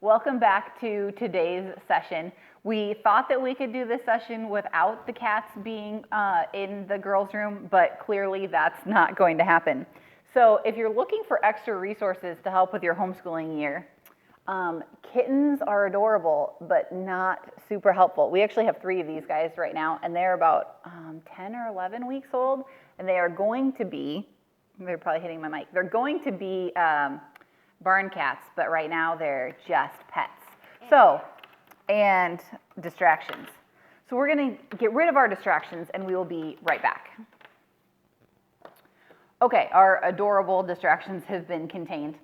Welcome back to today's session. We thought that we could do this session without the cats being in the girls' room, but clearly that's not going to happen. So if you're looking for extra resources to help with your homeschooling year, kittens are adorable, but not super helpful. We actually have 3 of these guys right now, and they're about 10 or 11 weeks old, and they are going to be, they're probably hitting my mic, they're going to be barn cats, but right now they're just pets. And distractions. So we're gonna get rid of our distractions and we will be right back. Okay, our adorable distractions have been contained.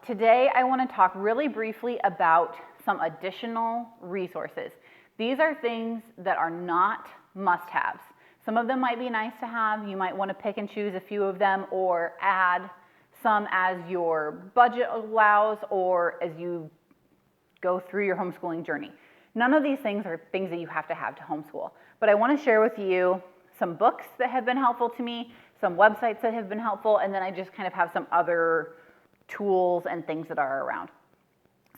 Today I wanna talk really briefly about some additional resources. These are things that are not must-haves. Some of them might be nice to have. You might wanna pick and choose a few of them or add some as your budget allows or as you go through your homeschooling journey. None of these things are things that you have to homeschool, but I want to share with you some books that have been helpful to me, some websites that have been helpful, and then I just kind of have some other tools and things that are around.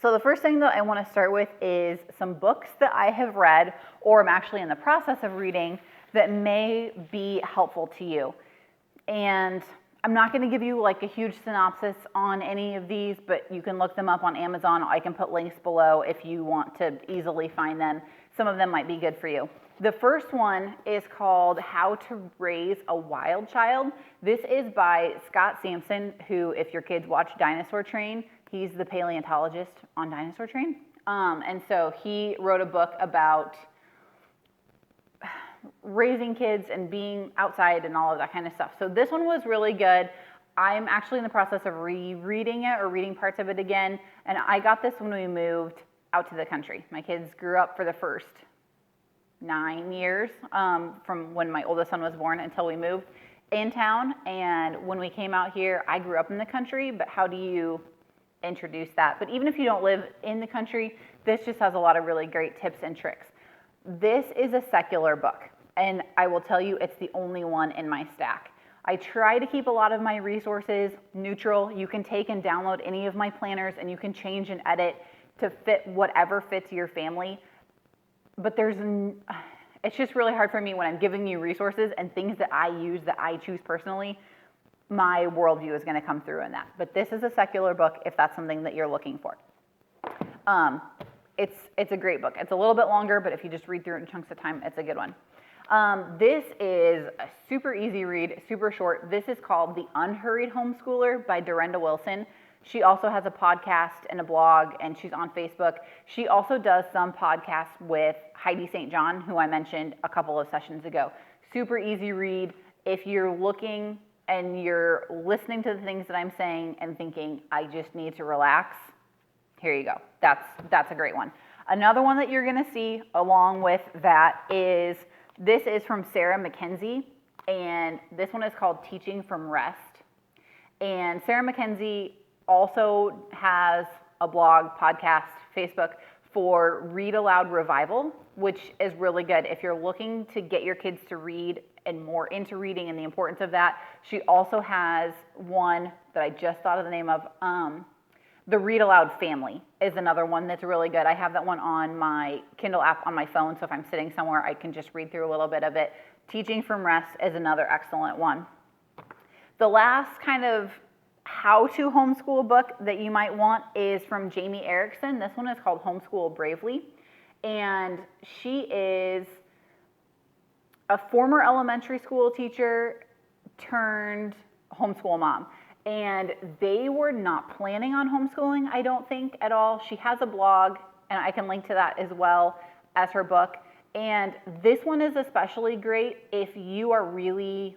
So the first thing that I want to start with is some books that I have read or I'm actually in the process of reading that may be helpful to you. And I'm not going to give you like a huge synopsis on any of these, but you can look them up on Amazon. I can put links below if you want to easily find them. Some of them might be good for you. The first one is called How to Raise a Wild Child. This is by Scott Sampson, who, if your kids watch Dinosaur Train, he's the paleontologist on Dinosaur Train. And so he wrote a book about raising kids and being outside and all of that kind of stuff. So this one was really good. I'm actually in the process of rereading it or reading parts of it again. And I got this when we moved out to the country. My kids grew up for the first 9 years from when my oldest son was born until we moved in town. And when we came out here, I grew up in the country, but how do you introduce that? But even if you don't live in the country, this just has a lot of really great tips and tricks. This is a secular book, and I will tell you it's the only one in my stack. I try to keep a lot of my resources neutral. You can take and download any of my planners, and you can change and edit to fit whatever fits your family. But it's just really hard for me when I'm giving you resources and things that I use that I choose personally. My worldview is going to come through in that. But this is a secular book if that's something that you're looking for. It's a great book. It's a little bit longer, but if you just read through it in chunks of time, it's a good one. This is a super easy read, super short. This is called The Unhurried Homeschooler by Dorenda Wilson. She also has a podcast and a blog, and she's on Facebook. She also does some podcasts with Heidi St. John, who I mentioned a couple of sessions ago. Super easy read. If you're looking and you're listening to the things that I'm saying and thinking, I just need to relax, here you go. That's a great one. Another one that you're going to see along with that is, this is from Sarah Mackenzie, and this one is called Teaching from Rest. And Sarah Mackenzie also has a blog, podcast, Facebook for Read Aloud Revival, which is really good. If you're looking to get your kids to read and more into reading and the importance of that, she also has one that I just thought of the name of, The Read Aloud Family is another one that's really good. I have that one on my Kindle app on my phone, so if I'm sitting somewhere, I can just read through a little bit of it. Teaching from Rest is another excellent one. The last kind of how-to homeschool book that you might want is from Jamie Erickson. This one is called Homeschool Bravely, and she is a former elementary school teacher turned homeschool mom. And they were not planning on homeschooling, I don't think, at all. She has a blog, and I can link to that as well as her book. And this one is especially great if you are really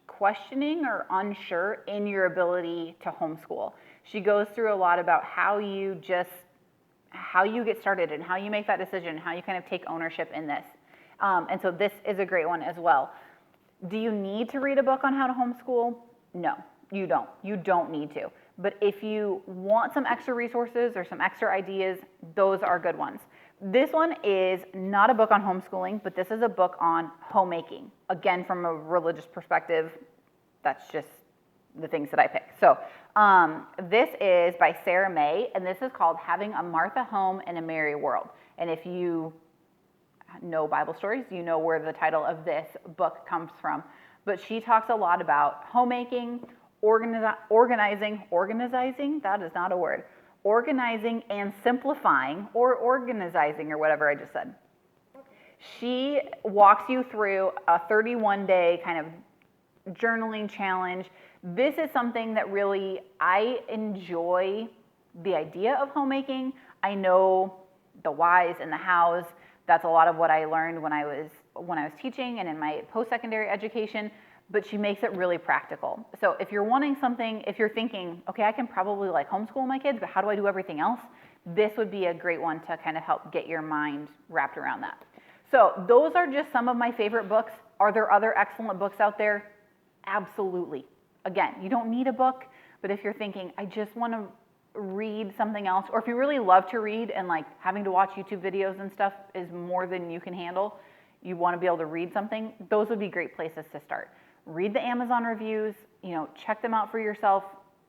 questioning or unsure in your ability to homeschool. She goes through a lot about how you get started and how you make that decision, how you kind of take ownership in this. And so this is a great one as well. Do you need to read a book on how to homeschool? No. You don't. You don't need to. But if you want some extra resources or some extra ideas, those are good ones. This one is not a book on homeschooling, but this is a book on homemaking. Again, from a religious perspective, that's just the things that I pick. So this is by Sarah May, and this is called Having a Martha Home in a Merry World. And if you know Bible stories, you know where the title of this book comes from. But she talks a lot about homemaking, organizing, that is not a word, organizing and simplifying, or organizing, or whatever I just said. She walks you through a 31-day kind of journaling challenge. This is something that really, I enjoy the idea of homemaking. I know the whys and the hows. That's a lot of what I learned when I was teaching and in my post-secondary education, but she makes it really practical. So if you're wanting something, if you're thinking, okay, I can probably like homeschool my kids, but how do I do everything else? This would be a great one to kind of help get your mind wrapped around that. So those are just some of my favorite books. Are there other excellent books out there? Absolutely. Again, you don't need a book, but if you're thinking, I just want to read something else, or if you really love to read and like having to watch YouTube videos and stuff is more than you can handle, you want to be able to read something, those would be great places to start. Read the Amazon reviews, check them out for yourself,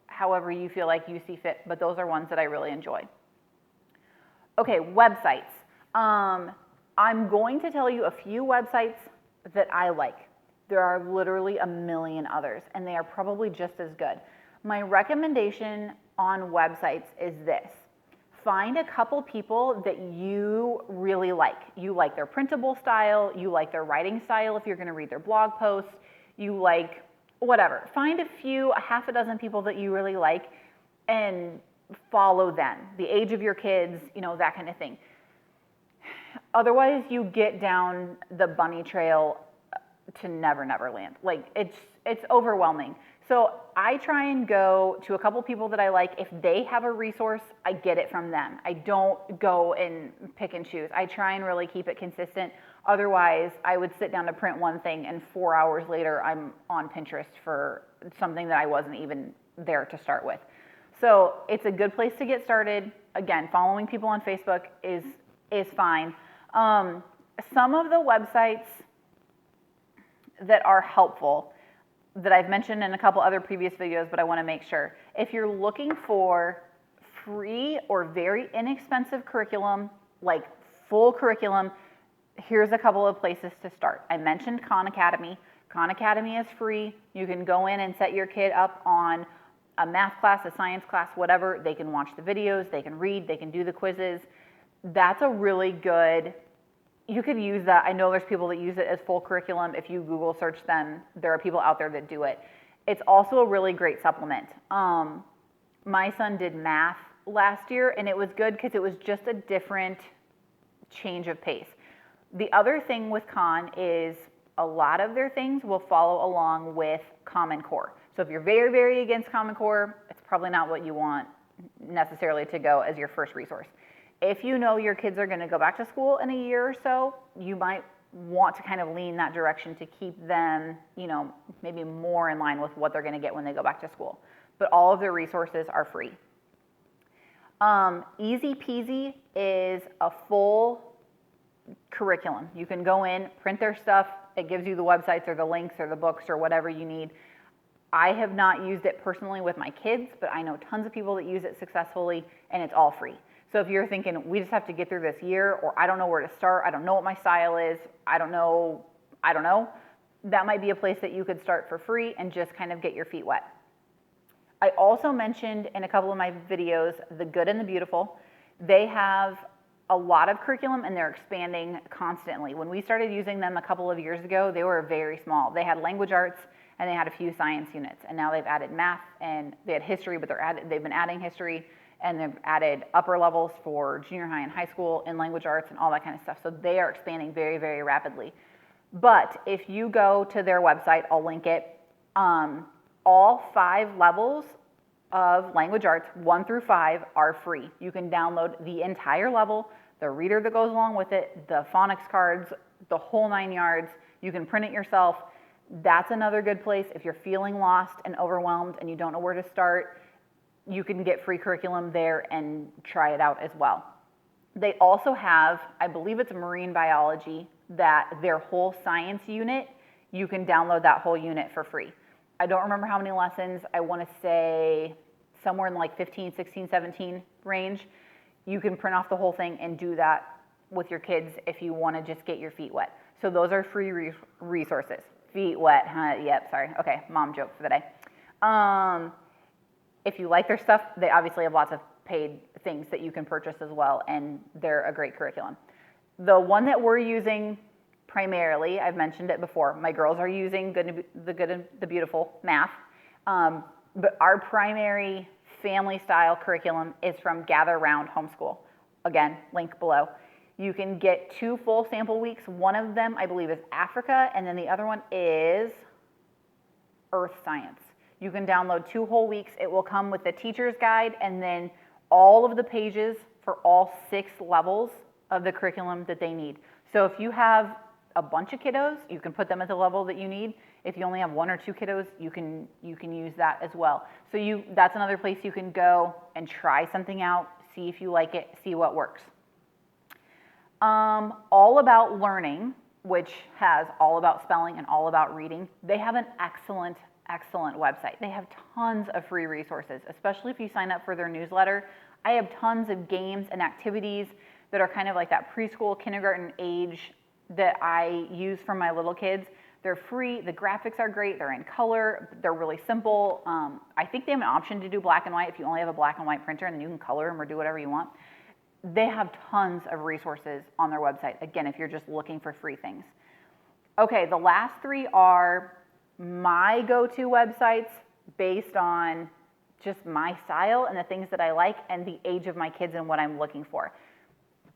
however you feel like you see fit, but those are ones that I really enjoy. Okay, websites. I'm going to tell you a few websites that I like. There are literally a million others, and they are probably just as good. My recommendation on websites is this. Find a couple people that you really like. You like their printable style, you like their writing style if you're going to read their blog posts, you like whatever. Find a half a dozen people that you really like and follow them. The age of your kids, that kind of thing. Otherwise, you get down the bunny trail to never land. Like it's overwhelming. So I try and go to a couple people that I like. If they have a resource, I get it from them. I don't go and pick and choose. I try and really keep it consistent. Otherwise, I would sit down to print one thing and 4 hours later, I'm on Pinterest for something that I wasn't even there to start with. So it's a good place to get started. Again, following people on Facebook is fine. Some of the websites that are helpful that I've mentioned in a couple other previous videos, but I want to make sure. If you're looking for free or very inexpensive curriculum, like full curriculum, here's a couple of places to start. I mentioned Khan Academy. Khan Academy is free. You can go in and set your kid up on a math class, a science class, whatever. They can watch the videos, they can read, they can do the quizzes. That's a really good, you could use that. I know there's people that use it as full curriculum. If you Google search them, there are people out there that do it. It's also a really great supplement. My son did math last year, and it was good because it was just a different change of pace. The other thing with Khan is a lot of their things will follow along with Common Core. So if you're very, very against Common Core, it's probably not what you want necessarily to go as your first resource. If you know your kids are going to go back to school in a year or so, you might want to kind of lean that direction to keep them, maybe more in line with what they're going to get when they go back to school. But all of their resources are free. Easy Peasy is a full curriculum. You can go in, print their stuff. It gives you the websites or the links or the books or whatever you need. I have not used it personally with my kids, but I know tons of people that use it successfully, and it's all free. So if you're thinking, we just have to get through this year, or I don't know where to start, I don't know what my style is, I don't know, that might be a place that you could start for free and just kind of get your feet wet. I also mentioned in a couple of my videos, The Good and the Beautiful. They have a lot of curriculum and they're expanding constantly. When we started using them a couple of years ago, they were very small. They had language arts and they had a few science units, and now they've added math and they had history, but they've been adding history. And they've added upper levels for junior high and high school in language arts and all that kind of stuff. So they are expanding very, very rapidly. But if you go to their website, I'll link it, all 5 levels of language arts, 1 through 5, are free. You can download the entire level, the reader that goes along with it, the phonics cards, the whole 9 yards. You can print it yourself. That's another good place. If you're feeling lost and overwhelmed and you don't know where to start, you can get free curriculum there and try it out as well. They also have, I believe it's marine biology, that their whole science unit, you can download that whole unit for free. I don't remember how many lessons. I want to say somewhere in like 15, 16, 17 range. You can print off the whole thing and do that with your kids if you want to just get your feet wet. So those are free resources. Feet wet, huh? Yep, sorry. Okay, mom joke for the day. If you like their stuff, they obviously have lots of paid things that you can purchase as well, and they're a great curriculum. The one that we're using primarily, I've mentioned it before, my girls are using the Good and the Beautiful math, but our primary family style curriculum is from Gather Round Homeschool. Again, link below. You can get 2 full sample weeks. One of them, I believe, is Africa, and then the other one is Earth Science. You can download 2 whole weeks. It will come with the teacher's guide and then all of the pages for all 6 levels of the curriculum that they need. So if you have a bunch of kiddos, you can put them at the level that you need. If you only have 1 or 2 kiddos, you can use that as well. So that's another place you can go and try something out, see if you like it, see what works. All About Learning, which has all about spelling and all about reading, they have an excellent website. They have tons of free resources, especially if you sign up for their newsletter. I have tons of games and activities that are kind of like that preschool, kindergarten age that I use for my little kids. They're free, the graphics are great, they're in color, they're really simple. I think they have an option to do black and white if you only have a black and white printer, and then you can color them or do whatever you want. They have tons of resources on their website, again, if you're just looking for free things. Okay, the last 3 are my go-to websites based on just my style and the things that I like and the age of my kids and what I'm looking for.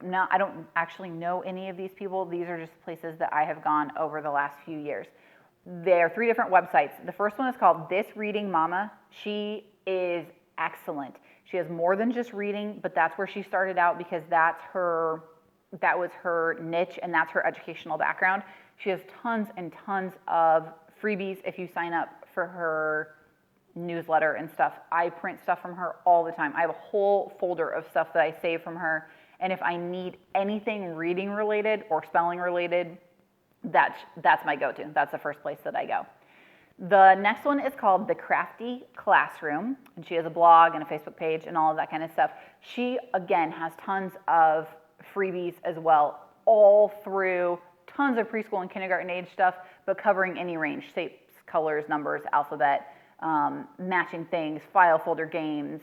Now, I don't actually know any of these people. These are just places that I have gone over the last few years. There are 3 different websites. The first one is called This Reading Mama. She is excellent. She has more than just reading, but that's where she started out because that was her niche and that's her educational background. She has tons and tons of freebies if you sign up for her newsletter and stuff. I print stuff from her all the time. I have a whole folder of stuff that I save from her, and if I need anything reading related or spelling related, that's my go-to. That's the first place that I go. The next one is called The Crafty Classroom, and she has a blog and a Facebook page and all of that kind of stuff. She, again, has tons of freebies as well, all through tons of preschool and kindergarten age stuff, but covering any range, shapes, colors, numbers, alphabet, matching things, file folder games,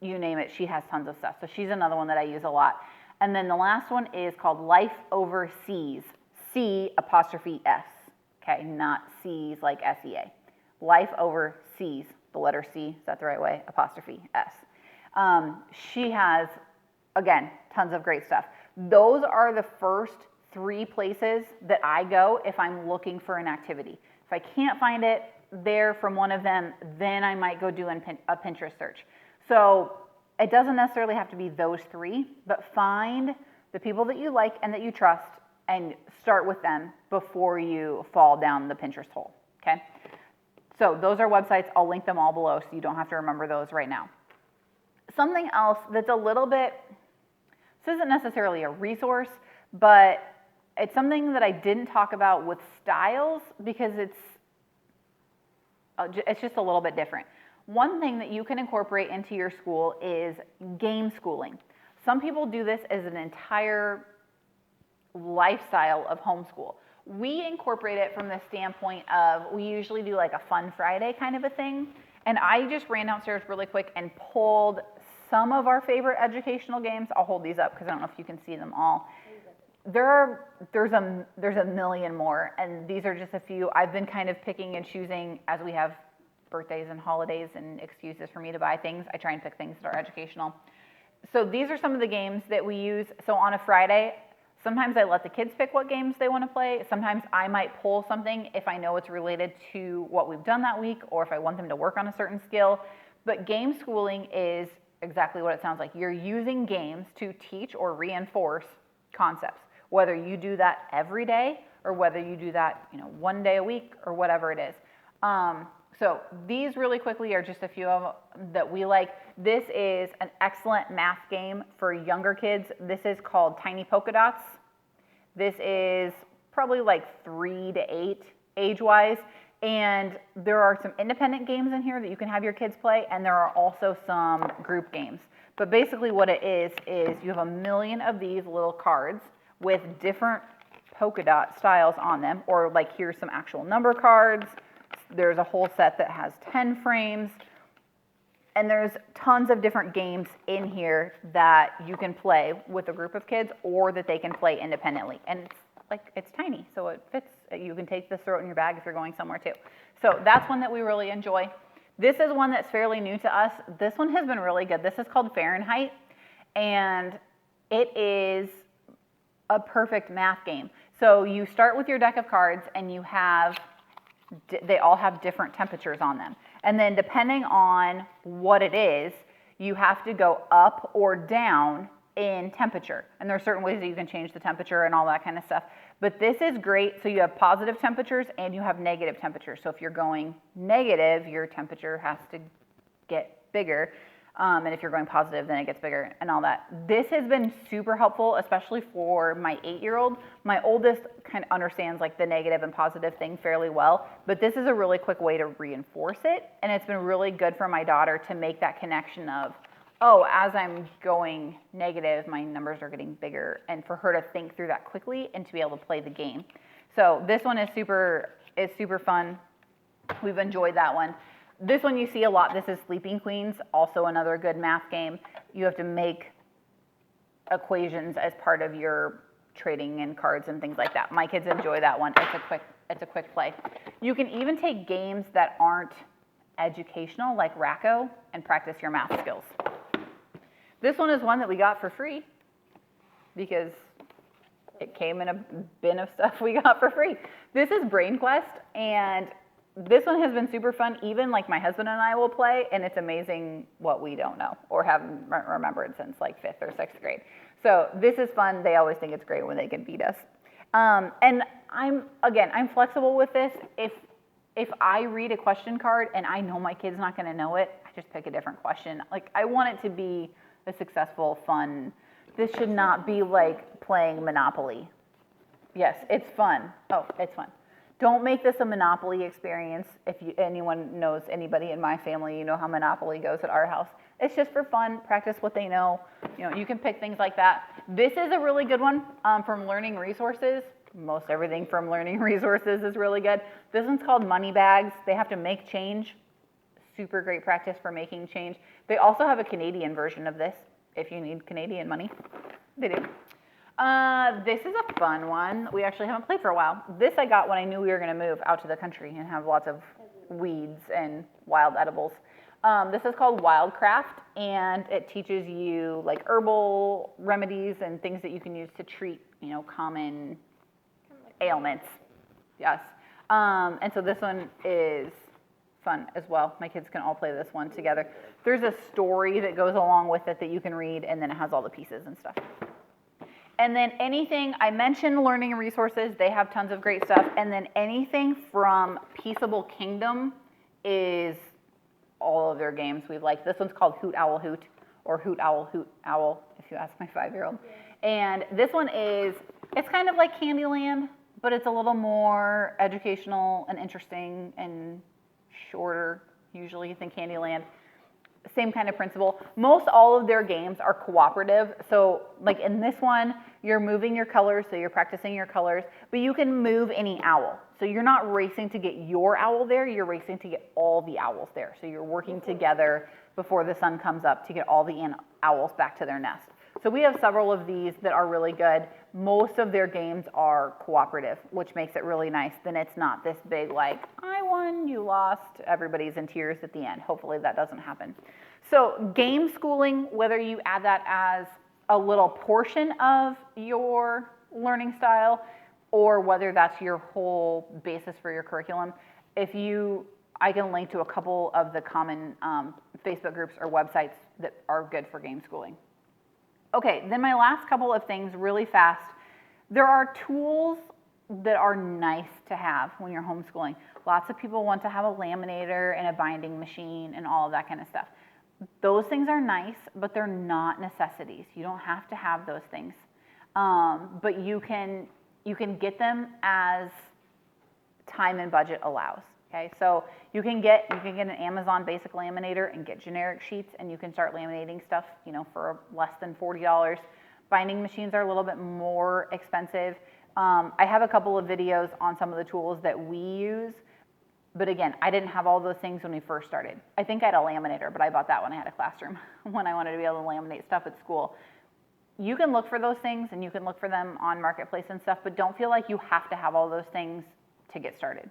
you name it, she has tons of stuff. So she's another one that I use a lot. And then the last one is called Life Overseas, C''S. Okay, not C's like S-E-A. Life Overseas, the letter C, is that the right way? ''S. She has, again, tons of great stuff. Those are the first 3 places that I go if I'm looking for an activity. If I can't find it there from one of them, then I might go do a Pinterest search. So it doesn't necessarily have to be those 3, but find the people that you like and that you trust and start with them before you fall down the Pinterest hole, okay? So those are websites. I'll link them all below so you don't have to remember those right now. Something else that's a little bit, this isn't necessarily a resource, but it's something that I didn't talk about with styles because it's just a little bit different. One thing that you can incorporate into your school is game schooling. Some people do this as an entire lifestyle of homeschool. We incorporate it from the standpoint of we usually do like a Fun Friday kind of a thing. And I just ran downstairs really quick and pulled some of our favorite educational games. I'll hold these up because I don't know if you can see them all. There's a million more, and these are just a few. I've been kind of picking and choosing as we have birthdays and holidays and excuses for me to buy things. I try and pick things that are educational. So these are some of the games that we use. So on a Friday, sometimes I let the kids pick what games they want to play. Sometimes I might pull something if I know it's related to what we've done that week or if I want them to work on a certain skill. But game schooling is exactly what it sounds like. You're using games to teach or reinforce concepts, whether you do that every day or whether you do that, one day a week or whatever it is. So these really quickly are just a few of them that we like. This is an excellent math game for younger kids. This is called Tiny Polka Dots. This is probably like 3 to 8 age-wise. And there are some independent games in here that you can have your kids play, and there are also some group games. But basically what it is you have a million of these little cards with different polka dot styles on them, or like here's some actual number cards. There's a whole set that has 10 frames, and there's tons of different games in here that you can play with a group of kids or that they can play independently. And it's tiny, so it fits. You can take this, throw it in your bag if you're going somewhere too. So that's one that we really enjoy. This is one that's fairly new to us. This one has been really good. This is called Fahrenheit, and it is a perfect math game. So you start with your deck of cards, and they all have different temperatures on them. And then depending on what it is, you have to go up or down in temperature. And there are certain ways that you can change the temperature and all that kind of stuff. But this is great. So you have positive temperatures and you have negative temperatures. So if you're going negative, your temperature has to get bigger. And if you're going positive, then it gets bigger and all that. This has been super helpful, especially for my 8-year-old. My oldest kind of understands like the negative and positive thing fairly well, but this is a really quick way to reinforce it. And it's been really good for my daughter to make that connection of, oh, as I'm going negative, my numbers are getting bigger, and for her to think through that quickly and to be able to play the game. So this one is super fun. We've enjoyed that one. This one you see a lot. This is Sleeping Queens, also another good math game. You have to make equations as part of your trading in cards and things like that. My kids enjoy that one. It's a quick play. You can even take games that aren't educational, like Racco, and practice your math skills. This one is one that we got for free because it came in a bin of stuff we got for free. This is Brain Quest, and this one has been super fun. Even like my husband and I will play, and it's amazing what we don't know or haven't remembered since like 5th or 6th grade. So this is fun. They always think it's great when they can beat us. And I'm flexible with this. If I read a question card and I know my kid's not going to know it, I just pick a different question. Like, I want it to be a successful, fun. This should not be like playing Monopoly. Yes, it's fun. Oh, it's fun. Don't make this a Monopoly experience. If anyone knows anybody in my family, you know how Monopoly goes at our house. It's just for fun. Practice what they know. You know, you can pick things like that. This is a really good one from Learning Resources. Most everything from Learning Resources is really good. This one's called Money Bags. They have to make change. Super great practice for making change. They also have a Canadian version of this if you need Canadian money. They do. This is a fun one. We actually haven't played for a while. This I got when I knew we were going to move out to the country and have lots of weeds and wild edibles. This is called Wildcraft, and it teaches you like herbal remedies and things that you can use to treat, common ailments. Yes. And so this one is fun as well. My kids can all play this one together. There's a story that goes along with it that you can read, and then it has all the pieces and stuff. And then anything, I mentioned Learning Resources, they have tons of great stuff. And then anything from Peaceable Kingdom is all of their games we like. This one's called Hoot Owl Hoot, or Hoot Owl Hoot Owl, if you ask my 5-year-old. And this one it's kind of like Candyland, but it's a little more educational and interesting and shorter usually than Candyland. Same kind of principle. Most all of their games are cooperative. So like in this one, you're moving your colors, so you're practicing your colors, but you can move any owl. So you're not racing to get your owl there, you're racing to get all the owls there. So you're working together before the sun comes up to get all the owls back to their nest. So we have several of these that are really good. Most of their games are cooperative, which makes it really nice. Then it's not this big like, I won, you lost, everybody's in tears at the end. Hopefully that doesn't happen. So game schooling, whether you add that as a little portion of your learning style or whether that's your whole basis for your curriculum, I can link to a couple of the common Facebook groups or websites that are good for game schooling. Okay, then my last couple of things really fast. There are tools that are nice to have when you're homeschooling. Lots of people want to have a laminator and a binding machine and all of that kind of stuff. Those things are nice, but they're not necessities. You don't have to have those things. But you can get them as time and budget allows. Okay, so you can get an Amazon basic laminator and get generic sheets, and you can start laminating stuff, for less than $40. Binding machines are a little bit more expensive. I have a couple of videos on some of the tools that we use, but again, I didn't have all those things when we first started. I think I had a laminator, but I bought that when I had a classroom, when I wanted to be able to laminate stuff at school. You can look for those things, and you can look for them on Marketplace and stuff, but don't feel like you have to have all those things to get started.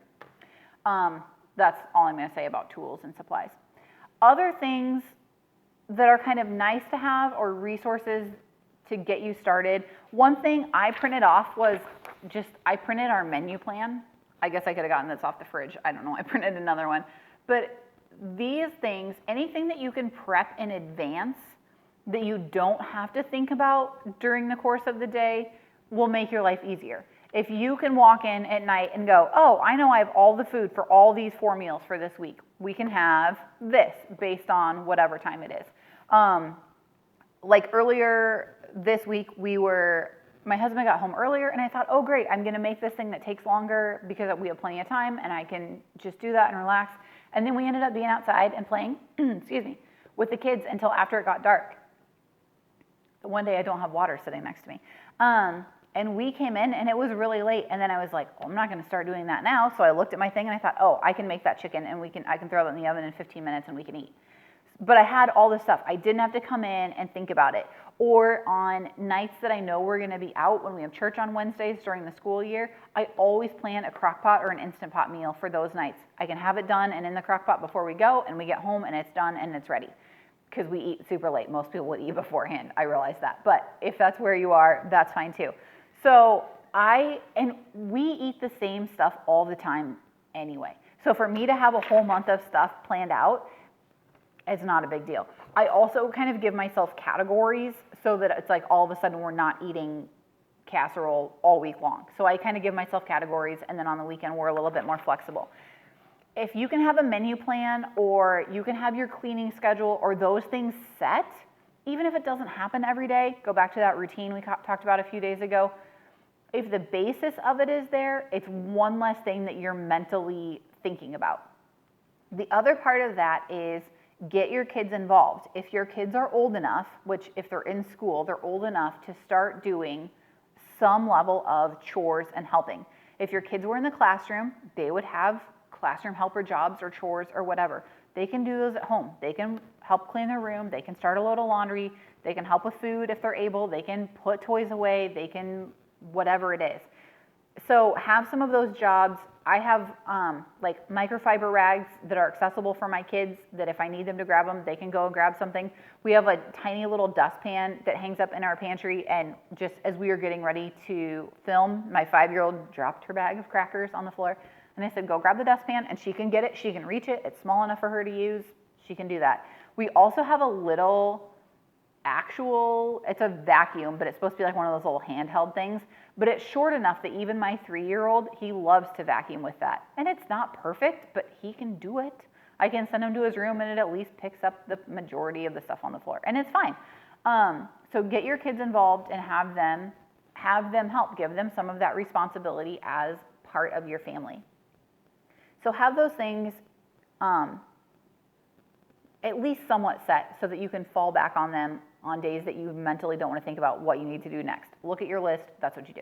That's all I'm going to say about tools and supplies. Other things that are kind of nice to have or resources to get you started. One thing I printed off was I printed our menu plan. I guess I could have gotten this off the fridge. I don't know. I printed another one. But these things, anything that you can prep in advance that you don't have to think about during the course of the day will make your life easier. If you can walk in at night and go, oh, I know I have all the food for all these 4 meals for this week. We can have this based on whatever time it is. Like earlier this week, my husband got home earlier, and I thought, oh, great, I'm going to make this thing that takes longer because we have plenty of time, and I can just do that and relax. And then we ended up being outside and playing, excuse me, with the kids until after it got dark. One day I don't have water sitting next to me. And we came in, and it was really late, and then I was like, well, I'm not going to start doing that now. So I looked at my thing, and I thought, oh, I can make that chicken, and I can throw it in the oven in 15 minutes, and we can eat. But I had all this stuff. I didn't have to come in and think about it. Or on nights that I know we're going to be out, when we have church on Wednesdays during the school year, I always plan a crock pot or an Instant Pot meal for those nights. I can have it done and in the crock pot before we go, and we get home, and it's done, and it's ready. Because we eat super late. Most people would eat beforehand. I realize that. But if that's where you are, that's fine too. So we eat the same stuff all the time anyway. So for me to have a whole month of stuff planned out, it's not a big deal. I also kind of give myself categories so that it's like all of a sudden we're not eating casserole all week long. So I kind of give myself categories, and then on the weekend we're a little bit more flexible. If you can have a menu plan, or you can have your cleaning schedule, or those things set, even if it doesn't happen every day, go back to that routine we talked about a few days ago. If the basis of it is there, it's one less thing that you're mentally thinking about. The other part of that is get your kids involved. If your kids are old enough, which if they're in school, they're old enough to start doing some level of chores and helping. If your kids were in the classroom, they would have classroom helper jobs or chores or whatever. They can do those at home. They can help clean their room. They can start a load of laundry. They can help with food if they're able. They can put toys away. They can whatever it is. So have some of those jobs. I have like microfiber rags that are accessible for my kids, that if I need them to grab them, they can go and grab something. We have a tiny little dustpan that hangs up in our pantry, and just as we were getting ready to film, my 5-year-old dropped her bag of crackers on the floor, and I said, go grab the dustpan, and she can get it, she can reach it, it's small enough for her to use, she can do that. We also have a little it's a vacuum, but it's supposed to be like one of those little handheld things, but it's short enough that even my 3-year-old, he loves to vacuum with that. And it's not perfect, but he can do it. I can send him to his room, and it at least picks up the majority of the stuff on the floor, and it's fine. So get your kids involved and have them help. Give them some of that responsibility as part of your family. So have those things at least somewhat set so that you can fall back on them on days that you mentally don't want to think about what you need to do next. Look at your list, that's what you do.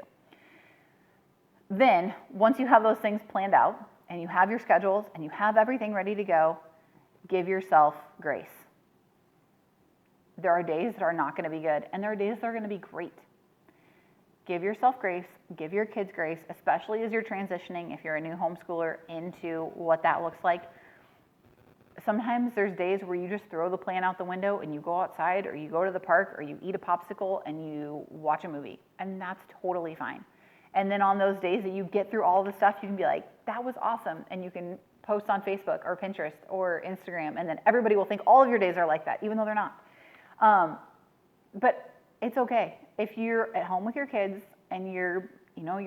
Then, once you have those things planned out, and you have your schedules, and you have everything ready to go, give yourself grace. There are days that are not going to be good, and there are days that are going to be great. Give yourself grace, give your kids grace, especially as you're transitioning, if you're a new homeschooler, into what that looks like. Sometimes there's days where you just throw the plan out the window and you go outside, or you go to the park, or you eat a popsicle and you watch a movie, and that's totally fine. And then on those days that you get through all the stuff, you can be like, that was awesome, and you can post on Facebook or Pinterest or Instagram, and then everybody will think all of your days are like that, even though they're not. But it's okay. If you're at home with your kids and you're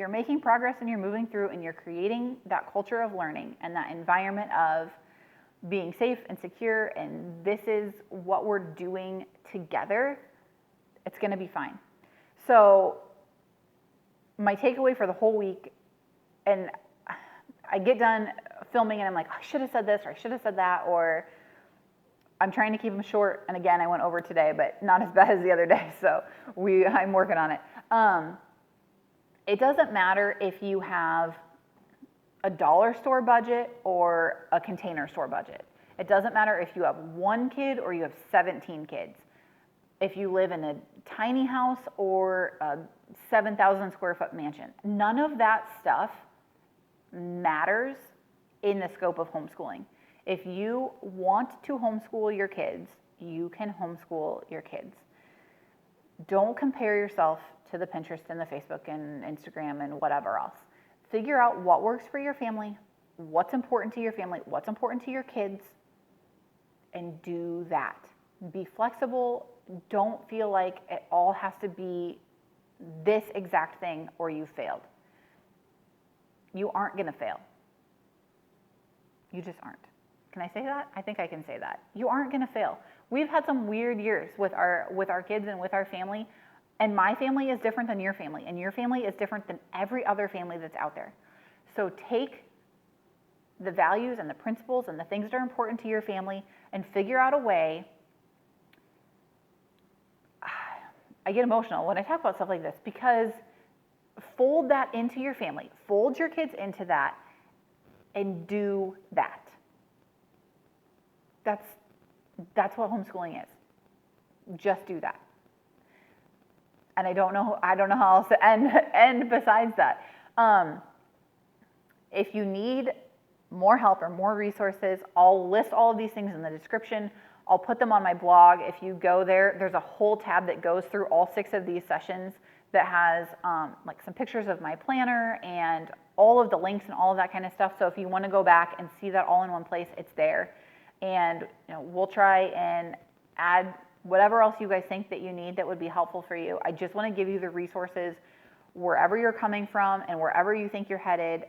making progress and you're moving through and you're creating that culture of learning and that environment of being safe and secure, and this is what we're doing together, it's going to be fine. So my takeaway for the whole week, and I get done filming and I'm like, oh, I should have said this or I should have said that, or I'm trying to keep them short. And again, I went over today, but not as bad as the other day. So I'm working on it. It doesn't matter if you have a dollar store budget or a container store budget. It doesn't matter if you have 1 kid or you have 17 kids. If you live in a tiny house or a 7,000 square foot mansion, none of that stuff matters in the scope of homeschooling. If you want to homeschool your kids, you can homeschool your kids. Don't compare yourself to the Pinterest and the Facebook and Instagram and whatever else. Figure out what works for your family, what's important to your family, what's important to your kids, and do that. Be flexible. Don't feel like it all has to be this exact thing or you failed. You aren't going to fail. You just aren't. Can I say that? I think I can say that. You aren't going to fail. We've had some weird years with our kids and with our family, and my family is different than your family, and your family is different than every other family that's out there. So take the values and the principles and the things that are important to your family and figure out a way. I get emotional when I talk about stuff like this because fold that into your family. Fold your kids into that and do that. That's what homeschooling is. Just do that. And I don't know how else to end besides that. If you need more help or more resources, I'll list all of these things in the description. I'll put them on my blog. If you go there, there's a whole tab that goes through all 6 of these sessions that has like some pictures of my planner and all of the links and all of that kind of stuff. So if you want to go back and see that all in one place, it's there. And we'll try and add whatever else you guys think that you need that would be helpful for you. I just want to give you the resources wherever you're coming from and wherever you think you're headed.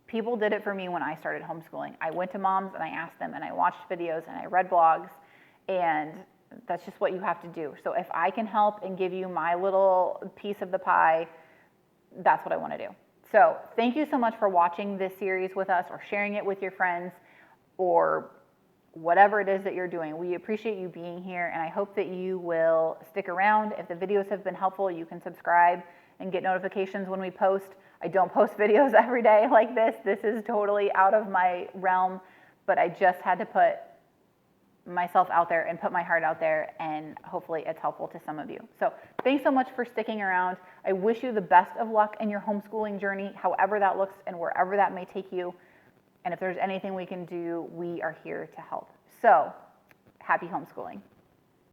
People did it for me when I started homeschooling. I went to moms and I asked them and I watched videos and I read blogs, and that's just what you have to do. So if I can help and give you my little piece of the pie, that's what I want to do. So thank you so much for watching this series with us or sharing it with your friends or whatever it is that you're doing. We appreciate you being here, and I hope that you will stick around. If the videos have been helpful, you can subscribe and get notifications when we post. I don't post videos every day like this. This is totally out of my realm, but I just had to put myself out there and put my heart out there, and hopefully it's helpful to some of you. So thanks so much for sticking around. I wish you the best of luck in your homeschooling journey, however that looks and wherever that may take you. And if there's anything we can do, we are here to help. So happy homeschooling.